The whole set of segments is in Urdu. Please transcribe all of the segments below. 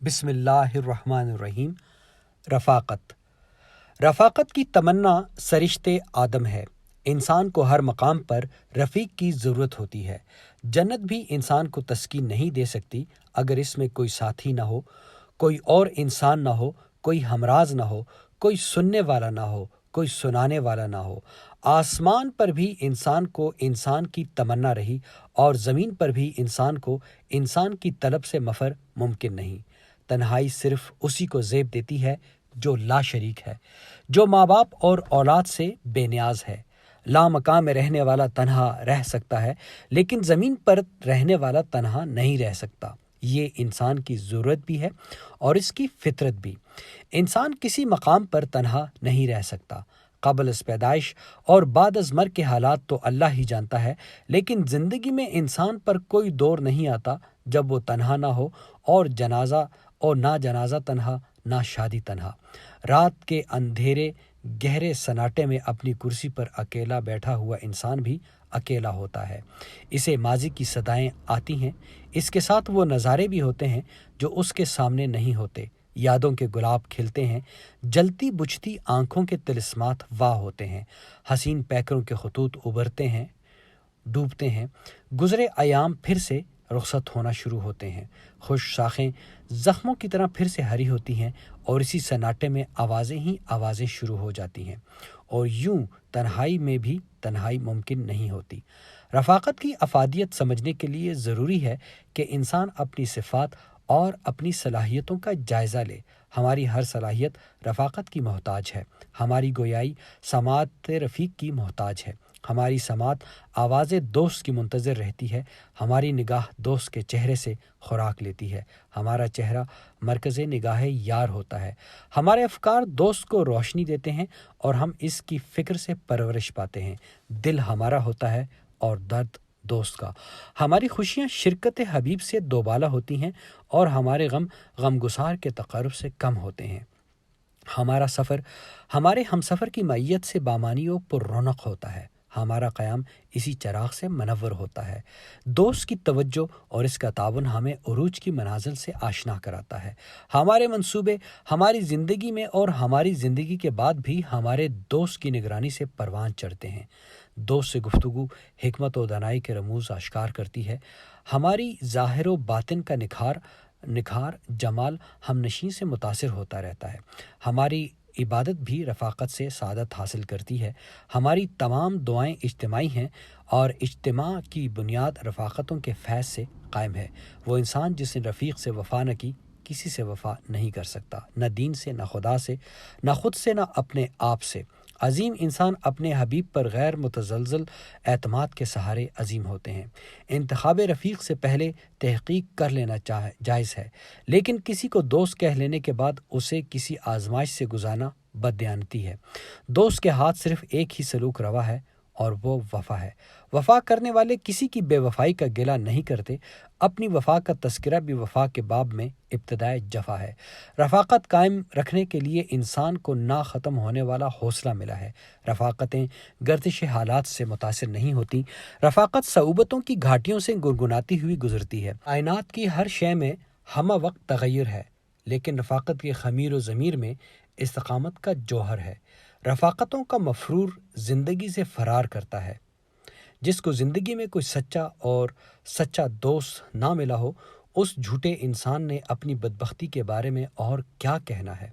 بسم اللہ الرحمن الرحیم۔ رفاقت کی تمنا سرشت آدم ہے۔ انسان کو ہر مقام پر رفیق کی ضرورت ہوتی ہے۔ جنت بھی انسان کو تسکین نہیں دے سکتی اگر اس میں کوئی ساتھی نہ ہو، کوئی اور انسان نہ ہو، کوئی ہمراز نہ ہو، کوئی سننے والا نہ ہو، کوئی سنانے والا نہ ہو۔ آسمان پر بھی انسان کو انسان کی تمنا رہی اور زمین پر بھی انسان کو انسان کی طلب سے مفر ممکن نہیں۔ تنہائی صرف اسی کو زیب دیتی ہے جو لا شریک ہے، جو ماں باپ اور اولاد سے بے نیاز ہے۔ لامکاں میں رہنے والا تنہا رہ سکتا ہے، لیکن زمین پر رہنے والا تنہا نہیں رہ سکتا۔ یہ انسان کی ضرورت بھی ہے اور اس کی فطرت بھی۔ انسان کسی مقام پر تنہا نہیں رہ سکتا۔ قبل از پیدائش اور بعد از مرگ کے حالات تو اللہ ہی جانتا ہے، لیکن زندگی میں انسان پر کوئی دور نہیں آتا جب وہ تنہا نہ ہو، اور جنازہ اور نہ جنازہ تنہا، نہ شادی تنہا۔ رات کے اندھیرے گہرے سناٹے میں اپنی کرسی پر اکیلا بیٹھا ہوا انسان بھی اکیلا ہوتا ہے۔ اسے ماضی کی صدائیں آتی ہیں، اس کے ساتھ وہ نظارے بھی ہوتے ہیں جو اس کے سامنے نہیں ہوتے۔ یادوں کے گلاب کھلتے ہیں، جلتی بجھتی آنکھوں کے طلسمات واہ ہوتے ہیں، حسین پیکروں کے خطوط ابھرتے ہیں، ڈوبتے ہیں، گزرے ایام پھر سے رخصت ہونا شروع ہوتے ہیں، خوش شاخیں زخموں کی طرح پھر سے ہری ہوتی ہیں، اور اسی سناٹے میں آوازیں ہی آوازیں شروع ہو جاتی ہیں، اور یوں تنہائی میں بھی تنہائی ممکن نہیں ہوتی۔ رفاقت کی افادیت سمجھنے کے لیے ضروری ہے کہ انسان اپنی صفات اور اپنی صلاحیتوں کا جائزہ لے۔ ہماری ہر صلاحیت رفاقت کی محتاج ہے۔ ہماری گویائی سماعت رفیق کی محتاج ہے۔ ہماری سماعت آواز دوست کی منتظر رہتی ہے۔ ہماری نگاہ دوست کے چہرے سے خوراک لیتی ہے۔ ہمارا چہرہ مرکز نگاہ یار ہوتا ہے۔ ہمارے افکار دوست کو روشنی دیتے ہیں اور ہم اس کی فکر سے پرورش پاتے ہیں۔ دل ہمارا ہوتا ہے اور درد دوست کا۔ ہماری خوشیاں شرکت حبیب سے دوبالا ہوتی ہیں اور ہمارے غم غمگسار کے تقرب سے کم ہوتے ہیں۔ ہمارا سفر ہمارے ہم سفر کی معیت سے بامانی و پر رونق ہوتا ہے۔ ہمارا قیام اسی چراغ سے منور ہوتا ہے۔ دوست کی توجہ اور اس کا تعاون ہمیں عروج کی منازل سے آشنا کراتا ہے۔ ہمارے منصوبے ہماری زندگی میں اور ہماری زندگی کے بعد بھی ہمارے دوست کی نگرانی سے پروان چڑھتے ہیں۔ دوست سے گفتگو حکمت و دانائی کے رموز آشکار کرتی ہے۔ ہماری ظاہر و باطن کا نکھار جمال ہم نشیں سے متاثر ہوتا رہتا ہے۔ ہماری عبادت بھی رفاقت سے سعادت حاصل کرتی ہے۔ ہماری تمام دعائیں اجتماعی ہیں اور اجتماع کی بنیاد رفاقتوں کے فیض سے قائم ہے۔ وہ انسان جس نے رفیق سے وفا نہ کی کسی سے وفا نہیں کر سکتا، نہ دین سے، نہ خدا سے، نہ خود سے، نہ اپنے آپ سے۔ عظیم انسان اپنے حبیب پر غیر متزلزل اعتماد کے سہارے عظیم ہوتے ہیں۔ انتخاب رفیق سے پہلے تحقیق کر لینا جائز ہے، لیکن کسی کو دوست کہہ لینے کے بعد اسے کسی آزمائش سے گزارنا بددیانتی ہے۔ دوست کے ہاتھ صرف ایک ہی سلوک روا ہے اور وہ وفا ہے۔ وفا کرنے والے کسی کی بے وفائی کا گلہ نہیں کرتے۔ اپنی وفا کا تذکرہ بھی وفا کے باب میں ابتدائے جفا ہے۔ رفاقت قائم رکھنے کے لیے انسان کو نہ ختم ہونے والا حوصلہ ملا ہے۔ رفاقتیں گردش حالات سے متاثر نہیں ہوتی۔ رفاقت صعوبتوں کی گھاٹیوں سے گنگناتی ہوئی گزرتی ہے۔ کائنات کی ہر شے میں ہمہ وقت تغیر ہے، لیکن رفاقت کے خمیر و ضمیر میں استقامت کا جوہر ہے۔ رفاقتوں کا مفرور زندگی سے فرار کرتا ہے۔ جس کو زندگی میں کوئی سچا دوست نہ ملا ہو، اس جھوٹے انسان نے اپنی بدبختی کے بارے میں اور کیا کہنا ہے۔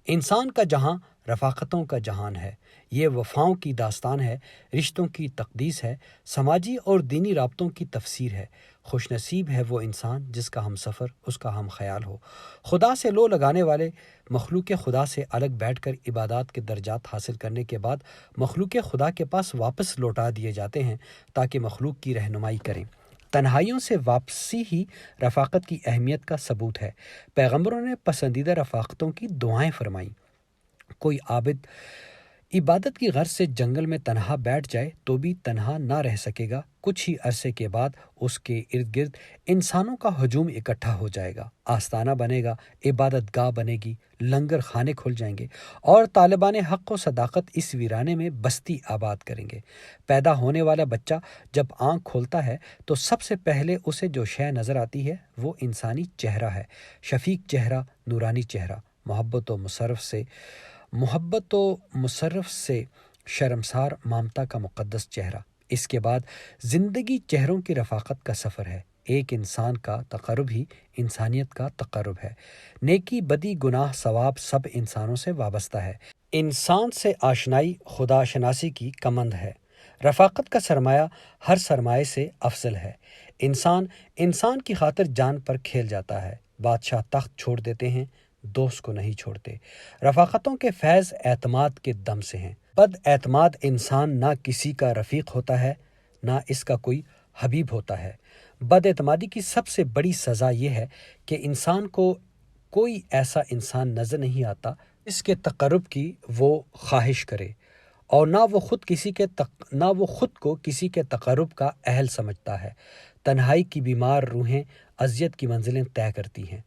انسان کا جہاں رفاقتوں کا جہان ہے۔ یہ وفاؤں کی داستان ہے، رشتوں کی تقدیس ہے، سماجی اور دینی رابطوں کی تفسیر ہے۔ خوش نصیب ہے وہ انسان جس کا ہم سفر اس کا ہم خیال ہو۔ خدا سے لو لگانے والے مخلوق خدا سے الگ بیٹھ کر عبادات کے درجات حاصل کرنے کے بعد مخلوق خدا کے پاس واپس لوٹا دیے جاتے ہیں تاکہ مخلوق کی رہنمائی کریں۔ تنہائیوں سے واپسی ہی رفاقت کی اہمیت کا ثبوت ہے۔ پیغمبروں نے پسندیدہ رفاقتوں کی دعائیں فرمائیں۔ کوئی عابد عبادت کی غرض سے جنگل میں تنہا بیٹھ جائے تو بھی تنہا نہ رہ سکے گا۔ کچھ ہی عرصے کے بعد اس کے ارد گرد انسانوں کا ہجوم اکٹھا ہو جائے گا، آستانہ بنے گا، عبادت گاہ بنے گی، لنگر خانے کھل جائیں گے اور طالبان حق و صداقت اس ویرانے میں بستی آباد کریں گے۔ پیدا ہونے والا بچہ جب آنکھ کھولتا ہے تو سب سے پہلے اسے جو شے نظر آتی ہے وہ انسانی چہرہ ہے، شفیق چہرہ، نورانی چہرہ، محبت و مسرف سے شرمسار مامتا کا مقدس چہرہ۔ اس کے بعد زندگی چہروں کی رفاقت کا سفر ہے۔ ایک انسان کا تقرب ہی انسانیت کا تقرب ہے۔ نیکی، بدی، گناہ، ثواب سب انسانوں سے وابستہ ہے۔ انسان سے آشنائی خدا شناسی کی کمند ہے۔ رفاقت کا سرمایہ ہر سرمایہ سے افضل ہے۔ انسان کی خاطر جان پر کھیل جاتا ہے۔ بادشاہ تخت چھوڑ دیتے ہیں، دوست کو نہیں چھوڑتے۔ رفاقتوں کے فیض اعتماد کے دم سے ہیں۔ بد اعتماد انسان نہ کسی کا رفیق ہوتا ہے نہ اس کا کوئی حبیب ہوتا ہے۔ بد اعتمادی کی سب سے بڑی سزا یہ ہے کہ انسان کو کوئی ایسا انسان نظر نہیں آتا اس کے تقرب کی وہ خواہش کرے، اور نہ وہ خود کو کسی کے تقرب کا اہل سمجھتا ہے۔ تنہائی کی بیمار روحیں اذیت کی منزلیں طے کرتی ہیں۔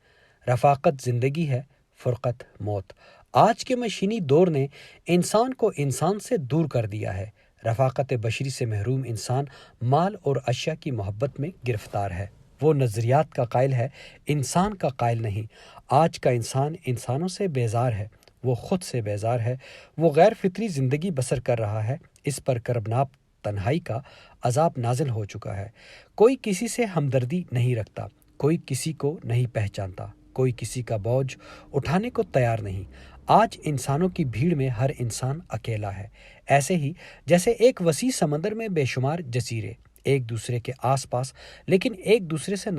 رفاقت زندگی ہے، فرقت موت۔ آج کے مشینی دور نے انسان کو انسان سے دور کر دیا ہے۔ رفاقت بشری سے محروم انسان مال اور اشیاء کی محبت میں گرفتار ہے۔ وہ نظریات کا قائل ہے، انسان کا قائل نہیں۔ آج کا انسان انسانوں سے بیزار ہے، وہ خود سے بیزار ہے۔ وہ غیر فطری زندگی بسر کر رہا ہے۔ اس پر کربناک تنہائی کا عذاب نازل ہو چکا ہے۔ کوئی کسی سے ہمدردی نہیں رکھتا، کوئی کسی کو نہیں پہچانتا، کوئی کسی کا بوجھ اٹھانے کو تیار نہیں۔ آج انسانوں کی بھیڑ میں ہر انسان اکیلا ہے، ایسے ہی جیسے ایک وسیع سمندر میں بے شمار جزیرے، ایک دوسرے کے آس پاس لیکن ایک دوسرے سے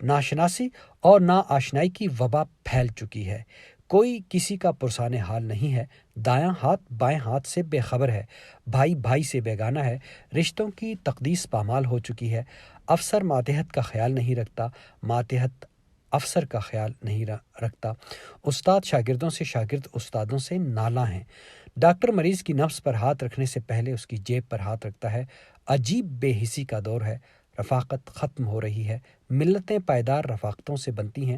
ناشناسی اور ناآشنائی کی وبا پھیل چکی ہے۔ کوئی کسی کا پرسان حال نہیں ہے، دایاں ہاتھ بائیں ہاتھ سے بے خبر ہے، بھائی بھائی سے بیگانہ ہے، رشتوں کی تقدیس پامال ہو چکی ہے۔ افسر ماتحت کا خیال نہیں رکھتا، ماتحت افسر کا خیال نہیں رکھتا۔ استاد شاگردوں سے، شاگرد استادوں سے نالاں ہیں۔ ڈاکٹر مریض کی نبض پر ہاتھ رکھنے سے پہلے اس کی جیب پر ہاتھ رکھتا ہے۔ عجیب بے حسی کا دور ہے۔ رفاقت ختم ہو رہی ہے۔ ملتیں پائیدار رفاقتوں سے بنتی ہیں۔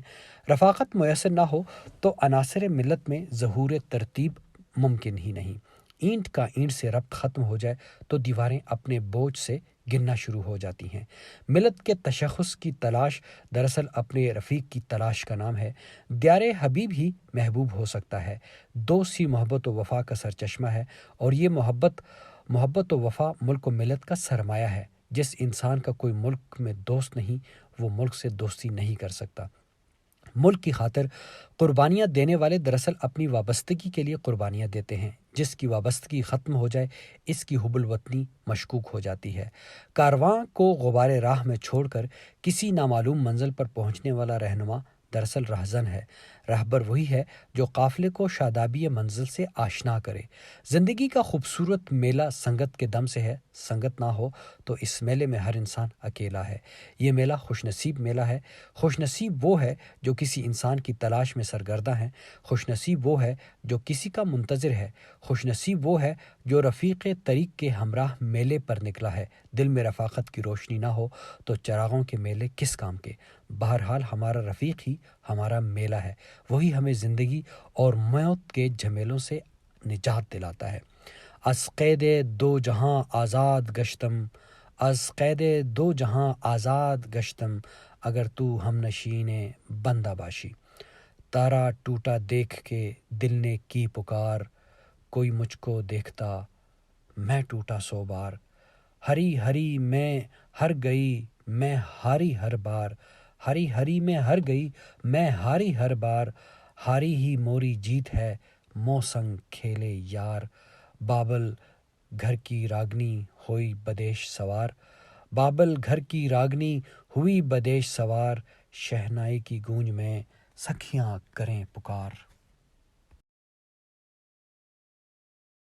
رفاقت میسر نہ ہو تو عناصر ملت میں ظہور ترتیب ممکن ہی نہیں۔ اینٹ کا اینٹ سے ربط ختم ہو جائے تو دیواریں اپنے بوجھ سے گرنا شروع ہو جاتی ہیں۔ ملت کے تشخص کی تلاش دراصل اپنے رفیق کی تلاش کا نام ہے۔ دیار حبیب ہی محبوب ہو سکتا ہے۔ دوست ہی محبت و وفا کا سرچشمہ ہے، اور یہ محبت و وفا ملک و ملت کا سرمایہ ہے۔ جس انسان کا کوئی ملک میں دوست نہیں، وہ ملک سے دوستی نہیں کر سکتا۔ ملک کی خاطر قربانیاں دینے والے دراصل اپنی وابستگی کے لیے قربانیاں دیتے ہیں۔ جس کی وابستگی ختم ہو جائے اس کی حب الوطنی مشکوک ہو جاتی ہے۔ کارواں کو غبار راہ میں چھوڑ کر کسی نامعلوم منزل پر پہنچنے والا رہنما دراصل رہزن ہے۔ رہبر وہی ہے جو قافلے کو شادابی منزل سے آشنا کرے۔ زندگی کا خوبصورت میلہ سنگت کے دم سے ہے۔ سنگت نہ ہو تو اس میلے میں ہر انسان اکیلا ہے۔ یہ میلہ خوش نصیب میلہ ہے۔ خوش نصیب وہ ہے جو کسی انسان کی تلاش میں سرگرداں ہے۔ خوش نصیب وہ ہے جو کسی کا منتظر ہے۔ خوش نصیب وہ ہے جو رفیق طریق کے ہمراہ میلے پر نکلا ہے۔ دل میں رفاقت کی روشنی نہ ہو تو چراغوں کے میلے کس کام کے؟ بہرحال ہمارا رفیق ہی ہمارا میلہ ہے۔ وہی ہمیں زندگی اور موت کے جھمیلوں سے نجات دلاتا ہے۔ از قید دو جہاں آزاد گشتم اگر تو ہم نشین بندہ باشی۔ تارا ٹوٹا دیکھ کے دل نے کی پکار، کوئی مجھ کو دیکھتا میں ٹوٹا 100 بار۔ ہری ہری میں ہر گئی میں ہاری ہر بار، ہری ہری میں ہر گئی میں ہاری ہر بار، ہاری ہی موری جیت ہے مو سنگ کھیلے یار۔ بابل گھر کی راگنی ہوئی بدیش سوار، بابل گھر کی راگنی ہوئی بدیش سوار، شہنائی کی گونج میں سکھیاں کریں پکار۔